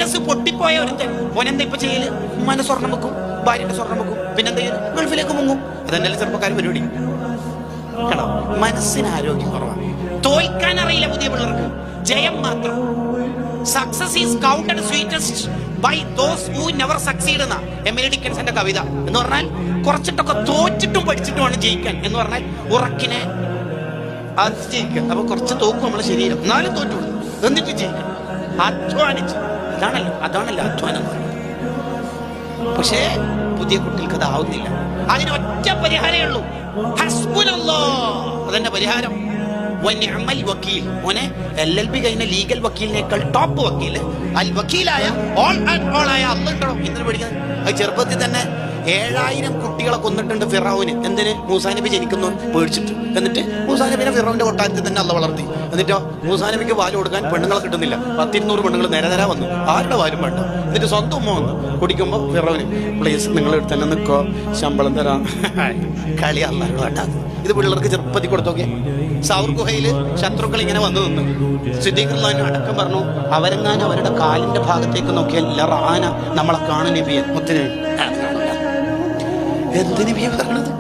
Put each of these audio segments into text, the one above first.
മനസ്സ് പൊട്ടിപ്പോയ ഒരുത്തൻ ഓനെന്താ ഇപ്പൊ ചെയ്യല്? ഉമ്മാന്റെ സ്വർണ്ണം വെക്കും, ഭാര്യന്റെ സ്വർണ്ണം വെക്കും, പിന്നെന്താ ചെയ്യല്? ഗൾഫിലേക്ക് മുങ്ങും. അതന്നല്ലേ ചെറുപ്പക്കാർ പരിപാടി. കേട്ടോ, മനസ്സിന് ആരോഗ്യം കുറവാണ്. തോൽക്കാൻ അറിയില്ല പുതിയ പിള്ളേർക്ക്, ജയം മാത്രം. Success is counted sweetest by those who never succeed എന്ന എമിലി ഡിക്കൻസന്റെ കവിത. എന്ന് പറഞ്ഞാൽ കുറച്ചിട്ടൊക്കെ തോറ്റിട്ടും പഠിച്ചിട്ടുമാണ് ജയിക്കാൻ എന്ന് പറഞ്ഞാൽ ഉറക്കിനെ അത് ജയിക്കുക. അപ്പൊ കുറച്ച് തോക്കും നമ്മളെ ശരീരം, എന്നാലും തോറ്റു എന്നിട്ട് ജയിക്കണം, അധ്വാനിച്ച്. അതാണല്ലോ അധ്വാനം എന്ന് പറയുന്നത്. പക്ഷേ പുതിയ കുട്ടികൾക്ക് അതാവുന്നില്ല. അതിന് ഒറ്റ പരിഹാരമേ ഉള്ളൂ, ഹസ്ബുനല്ലാഹ്. അതെന്നെ പരിഹാരം. വക്കീൽ മോനെ LLB കഴിഞ്ഞ ലീഗൽ വക്കീലിനേക്കാൾ ടോപ്പ് വക്കീൽ, അൽ വക്കീലായ ഓൾ ആൻഡ് ഓൾ ആയ അള്ളണ്ടോ ഇന്നലെ പഠിക്കുന്നത്. അത് ചെറുപ്പത്തിൽ തന്നെ 7000 കുട്ടികളെ കൊന്നിട്ടുണ്ട് ഫിറൗന്. എന്തിന്? മൂസാ നബി ജനിക്കുന്നു പേടിച്ചിട്ട്. എന്നിട്ട് മൂസാ നബിനെ ഫിറൗന്റെ കൊട്ടാരത്തിൽ തന്നെ അള്ള വളർത്തി. എന്നിട്ടോ മൂസാ നബിക്ക് പാല് കൊടുക്കാൻ പെണ്ണുങ്ങളെ കിട്ടുന്നില്ല. 100-200 പെണ്ണുങ്ങൾ നേരെ വന്നു, ആരുടെ പാലും വേണ്ട. എന്നിട്ട് സ്വന്തം ഉമ്മ വന്നു കുടിക്കുമ്പോൾ ഫിറൗന്, പ്ലീസ് നിങ്ങൾ ഇവിടെ തന്നെ നിൽക്കോ, ശമ്പളം തരാം. കളി അള്ളാഹ് വേണ്ട. ഇത് പിള്ളേർക്ക് ചെറുപ്പത്തിൽ കൊടുത്തോക്കെ. സൗർ ഗുഹയില് ശത്രുക്കൾ ഇങ്ങനെ വന്നു നിന്ന് സിദ്ദീഖ് റളിയല്ലാഹു അടക്കം പറഞ്ഞു, അവരെങ്ങാനും അവരുടെ കാലിന്റെ ഭാഗത്തേക്ക് നോക്കിയാൽ ലറാന നമ്മളെ കാണും നബിയെ. മുത്തിന് എന്ത് നബിയെ പറഞ്ഞത്?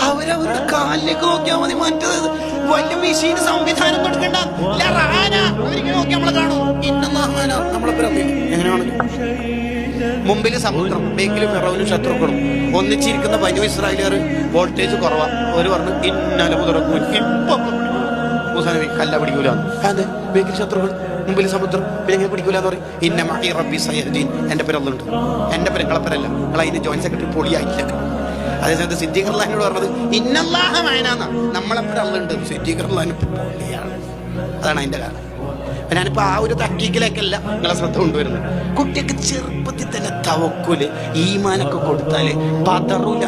അവരവരുടെ കാലിലേക്ക് നോക്കിയാൽ മതി, മറ്റേത് വലിയ മെഷീൻ സംവിധാനം കൊടുക്കണ്ട. ലറാന അവരിങ്ങനെ നോക്കി നമ്മളെ കാണും. നമ്മളെ എങ്ങനെയാണ്? മുമ്പിൽ സമുദ്രം, ബേക്കിൽ ഫിറൗനും ശത്രുക്കളും, ഒന്നിച്ചിരിക്കുന്ന ബനു ഇസ്രായേലുകാർ വോൾട്ടേജ് കുറവാ. അവർ പറഞ്ഞു ഇന്നലെ മുതറക്കൂൻ ഇപ്പൊ മൂസാ നബി കല്ല പിടിക്കൂല. അതെ, ബേക്കിൽ ശത്രുക്കൾ, മുമ്പിൽ സമുദ്രം, പിന്നെ എങ്ങനെ പിടിക്കൂലെന്ന് പറയും. ഇന്ന മഈ റബ്ബി സയഹ്ദീൻ. എന്റെ പേരല്ലുണ്ട്, എന്റെ പേര് നിങ്ങളെപ്പരല്ല, നിങ്ങൾ അതിന്റെ ജോയിന്റ് സെക്രട്ടറി പൊളിയായില്ല. അതേസമയത്ത് സിദ്ദീഖ് റളിയല്ലാഹു പറഞ്ഞത് ഇന്നല്ലാഹ മഅനാ, നമ്മളെപ്പരല്ലുണ്ട്. സിദ്ദീഖ് റളിയല്ലാഹു പൊളിയാണ്. അതാണ് അതിന്റെ കാരണം. ഞാനിപ്പോ ആ ഒരു തക്കീക്കിലേക്കല്ല നിങ്ങളെ ശ്രദ്ധ കൊണ്ടുവരുന്നത്. കുട്ടിക്ക് ചെറുപ്പത്തിൽ തന്നെ തവക്കുല് ഈമാനൊക്കെ കൊടുത്താല് പതറൂല.